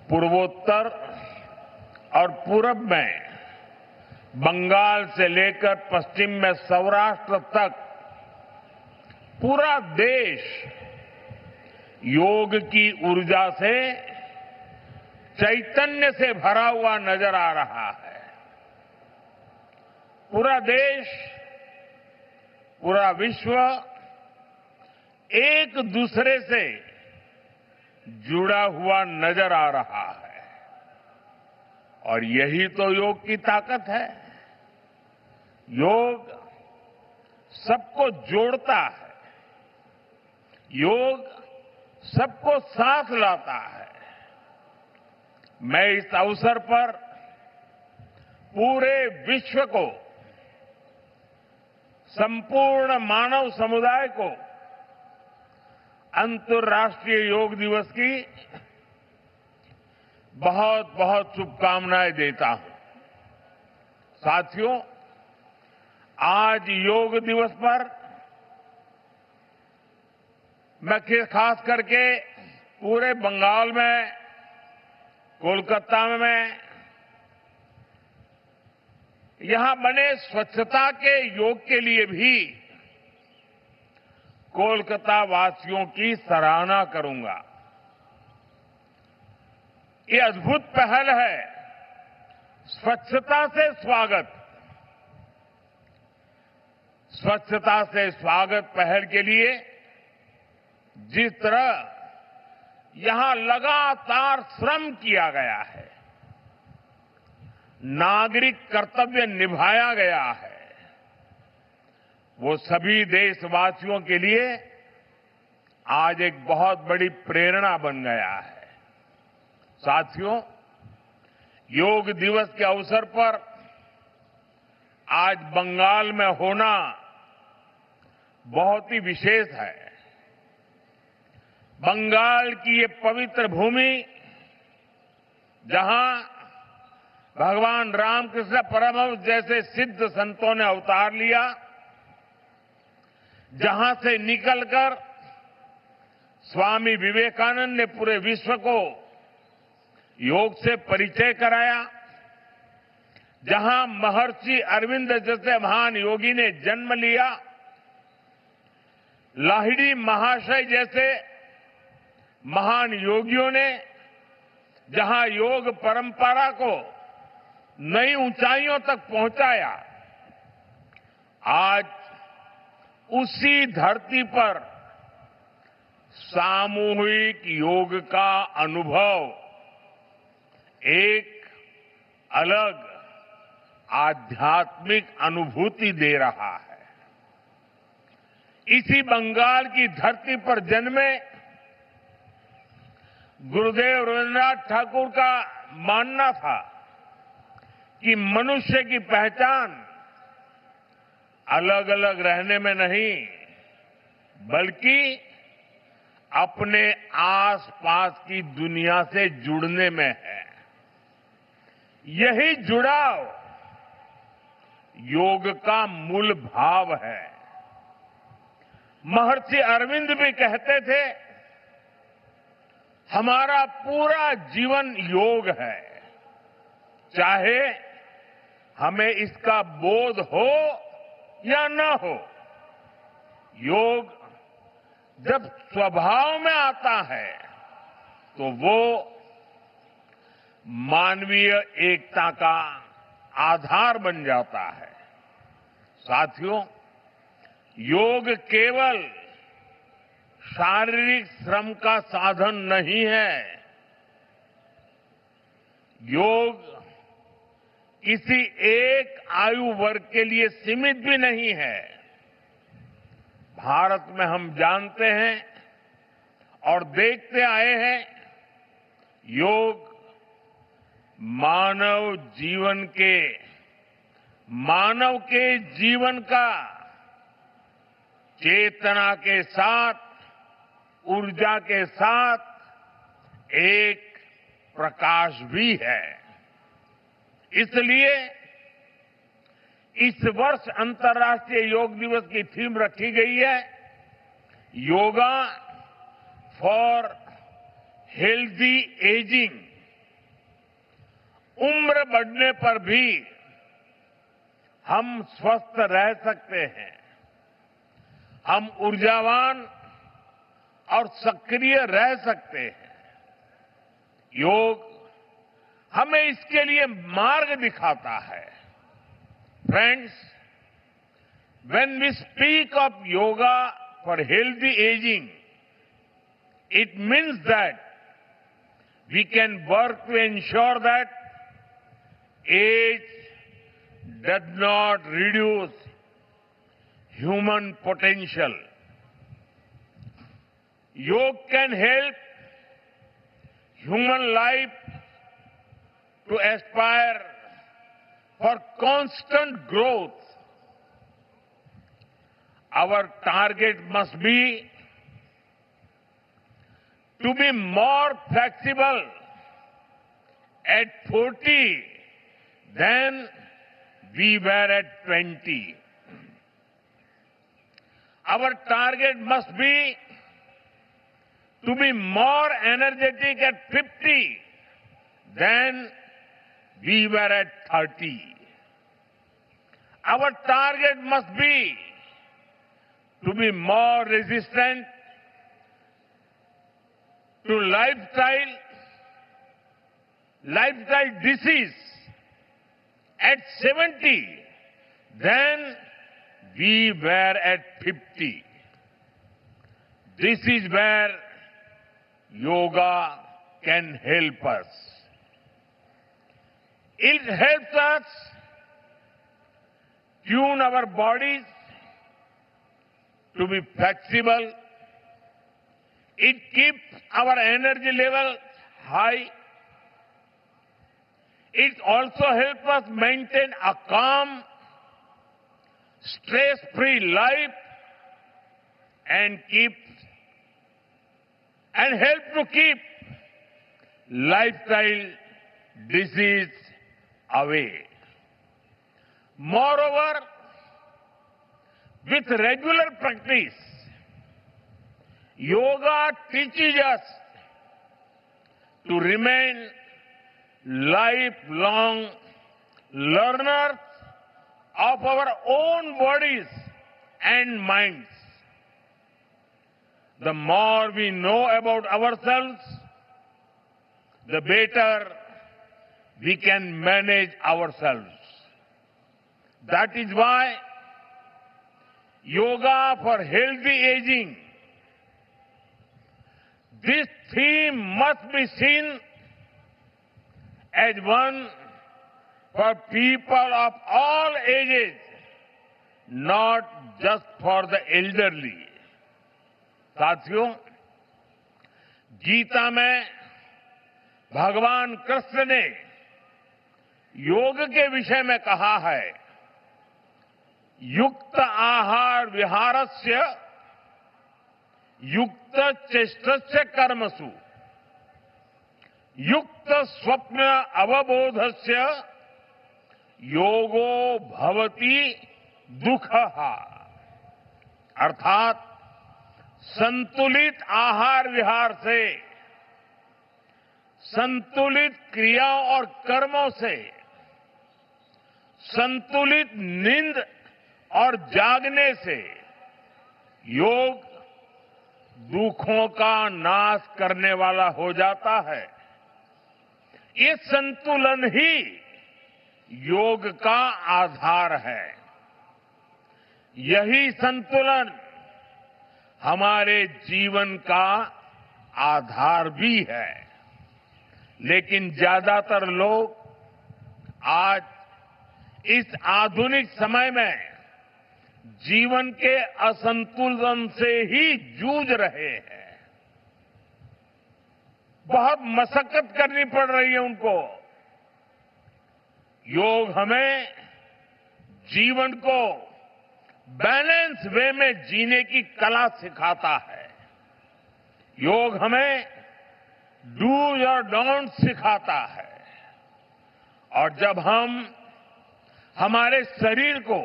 पूर्वोत्तर और पूरब में बंगाल से लेकर पश्चिम में सौराष्ट्र तक पूरा देश योग की ऊर्जा से चैतन्य से भरा हुआ नजर आ रहा है। पूरा देश, पूरा विश्व एक दूसरे से जुड़ा हुआ नजर आ रहा है और यही तो योग की ताकत है। योग सबको जोड़ता है, योग सबको साथ लाता है। मैं इस अवसर पर पूरे विश्व को, संपूर्ण मानव समुदाय को अंतर्राष्ट्रीय योग दिवस की बहुत बहुत शुभकामनाएं देता हूं। साथियों, आज योग दिवस पर मैं खास करके पूरे बंगाल में, कोलकाता में यहां बने स्वच्छता के योग के लिए भी कोलकाता वासियों की सराहना करूंगा। ये अद्भुत पहल है, स्वच्छता से स्वागत। स्वच्छता से स्वागत पहल के लिए जिस तरह यहां लगातार श्रम किया गया है, नागरिक कर्तव्य निभाया गया है, वो सभी देशवासियों के लिए आज एक बहुत बड़ी प्रेरणा बन गया है। साथियों, योग दिवस के अवसर पर आज बंगाल में होना बहुत ही विशेष है। बंगाल की ये पवित्र भूमि, जहां भगवान रामकृष्ण परमहंस जैसे सिद्ध संतों ने अवतार लिया, जहां से निकलकर स्वामी विवेकानंद ने पूरे विश्व को योग से परिचय कराया, जहां महर्षि अरविंद जैसे महान योगी ने जन्म लिया, लाहिड़ी महाशय जैसे महान योगियों ने जहां योग परंपरा को नई ऊंचाइयों तक पहुंचाया, आज उसी धरती पर सामूहिक योग का अनुभव एक अलग आध्यात्मिक अनुभूति दे रहा है। इसी बंगाल की धरती पर जन्मे गुरुदेव रविन्द्रनाथ ठाकुर का मानना था कि मनुष्य की पहचान अलग अलग रहने में नहीं, बल्कि अपने आसपास की दुनिया से जुड़ने में है। यही जुड़ाव योग का मूल भाव है। महर्षि अरविंद भी कहते थे, हमारा पूरा जीवन योग है, चाहे हमें इसका बोध हो या न हो। योग जब स्वभाव में आता है तो वो मानवीय एकता का आधार बन जाता है। साथियों, योग केवल शारीरिक श्रम का साधन नहीं है। योग किसी एक आयु वर्ग के लिए सीमित भी नहीं है। भारत में हम जानते हैं और देखते आए हैं, योग मानव के जीवन का चेतना के साथ, ऊर्जा के साथ एक प्रकाश भी है। इसलिए इस वर्ष अंतर्राष्ट्रीय योग दिवस की थीम रखी गई है, योगा फॉर हेल्दी एजिंग, उम्र बढ़ने पर भी हम स्वस्थ रह सकते हैं, हम ऊर्जावान और सक्रिय रह सकते हैं। योग हमें इसके लिए मार्ग दिखाता है। Friends, when we speak of yoga for healthy aging, it means that we can work to ensure that age does not reduce human potential. Yoga can help human life to aspire for constant growth. Our target must be to be more flexible at 40 than we were at 20. Our target must be to be more energetic at 50 than we were at 30. Our target must be to be more resistant to lifestyle disease at 70 than we were at 50. This is where yoga can help us. It helps us tune our bodies to be flexible. It keeps our energy level high. It also helps us maintain a calm, stress-free life and help to keep lifestyle disease away. Moreover, with regular practice, yoga teaches us to remain lifelong learners of our own bodies and minds. The more we know about ourselves, the better we can manage ourselves. That is why yoga for healthy aging, this theme must be seen as one for people of all ages, not just for the elderly. साथियों, गीता में भगवान कृष्ण ने योग के विषय में कहा है, युक्त आहार विहारस्य युक्त चेष्टस्य कर्मसु युक्त स्वप्न अवबोधस्य योगो भवति दुःखः। अर्थात संतुलित आहार विहार से, संतुलित क्रियाओं और कर्मों से, संतुलित नींद और जागने से योग दुखों का नाश करने वाला हो जाता है। ये संतुलन ही योग का आधार है। यही संतुलन हमारे जीवन का आधार भी है। लेकिन ज्यादातर लोग आज इस आधुनिक समय में जीवन के असंतुलन से ही जूझ रहे हैं। बहुत मशक्कत करनी पड़ रही है उनको। योग हमें जीवन को बैलेंस वे में जीने की कला सिखाता है। योग हमें डूज और डोंट सिखाता है। और जब हम हमारे शरीर को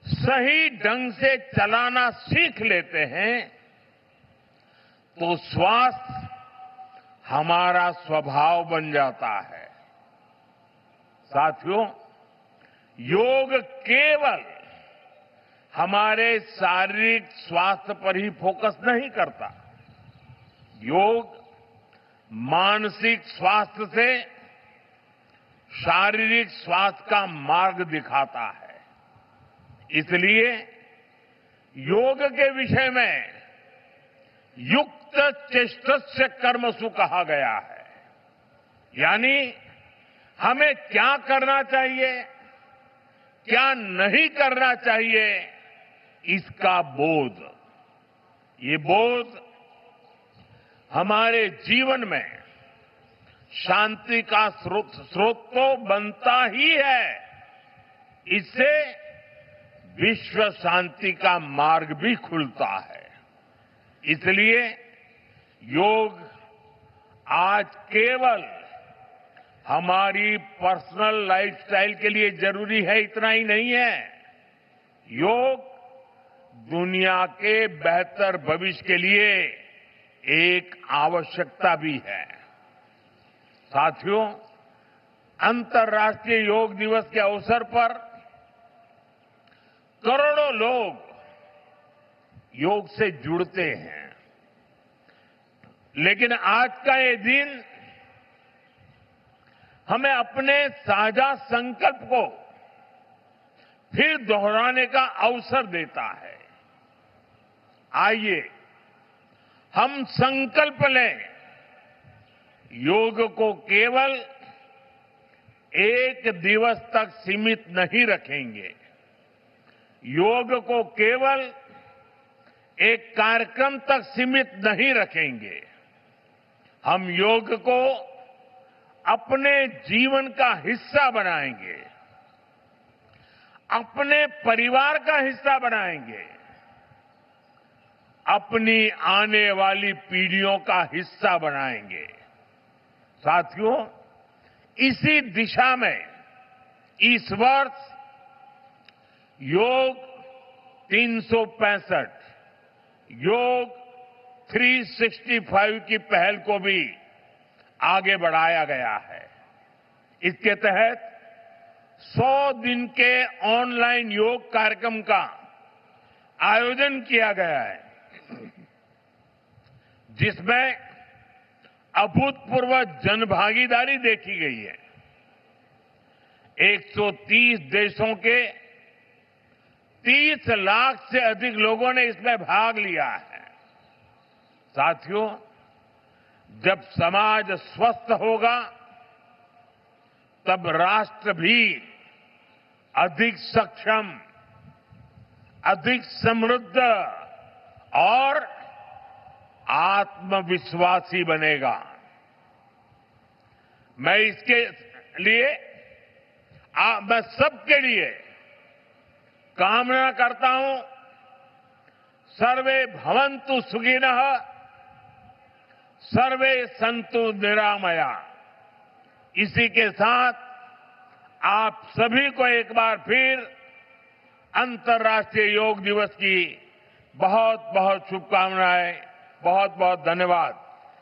सही ढंग से चलाना सीख लेते हैं तो स्वास्थ्य हमारा स्वभाव बन जाता है। साथियों, योग केवल हमारे शारीरिक स्वास्थ्य पर ही फोकस नहीं करता। योग मानसिक स्वास्थ्य से शारीरिक स्वास्थ्य का मार्ग दिखाता है। इसलिए योग के विषय में युक्त चेष्टस्य कर्मसु कहा गया है। यानी हमें क्या करना चाहिए, क्या नहीं करना चाहिए, इसका बोध। ये बोध हमारे जीवन में शांति का स्रोत तो बनता ही है, इससे विश्व शांति का मार्ग भी खुलता है। इसलिए योग आज केवल हमारी पर्सनल लाइफस्टाइल के लिए जरूरी है, इतना ही नहीं है। योग दुनिया के बेहतर भविष्य के लिए एक आवश्यकता भी है। साथियों, अंतर्राष्ट्रीय योग दिवस के अवसर पर करोड़ों लोग योग से जुड़ते हैं, लेकिन आज का ये दिन हमें अपने साझा संकल्प को फिर दोहराने का अवसर देता है। आइए हम संकल्प लें, योग को केवल एक दिवस तक सीमित नहीं रखेंगे, योग को केवल एक कार्यक्रम तक सीमित नहीं रखेंगे। हम योग को अपने जीवन का हिस्सा बनाएंगे, अपने परिवार का हिस्सा बनाएंगे, अपनी आने वाली पीढ़ियों का हिस्सा बनाएंगे। साथियों, इसी दिशा में इस वर्ष योग 365 योग 365 की पहल को भी आगे बढ़ाया गया है। इसके तहत 100 दिन के ऑनलाइन योग कार्यक्रम का आयोजन किया गया है, जिसमें अभूतपूर्व जनभागीदारी देखी गई है। 130 देशों के 30 लाख से अधिक लोगों ने इसमें भाग लिया है। साथियों, जब समाज स्वस्थ होगा, तब राष्ट्र भी अधिक सक्षम, अधिक समृद्ध और आत्मविश्वासी बनेगा। मैं इसके लिए मैं सबके लिए कामना करता हूं, सर्वे भवन्तु सुखिनः, सर्वे सन्तु निरामया। इसी के साथ आप सभी को एक बार फिर अंतर्राष्ट्रीय योग दिवस की बहुत बहुत शुभकामनाएं, बहुत बहुत धन्यवाद।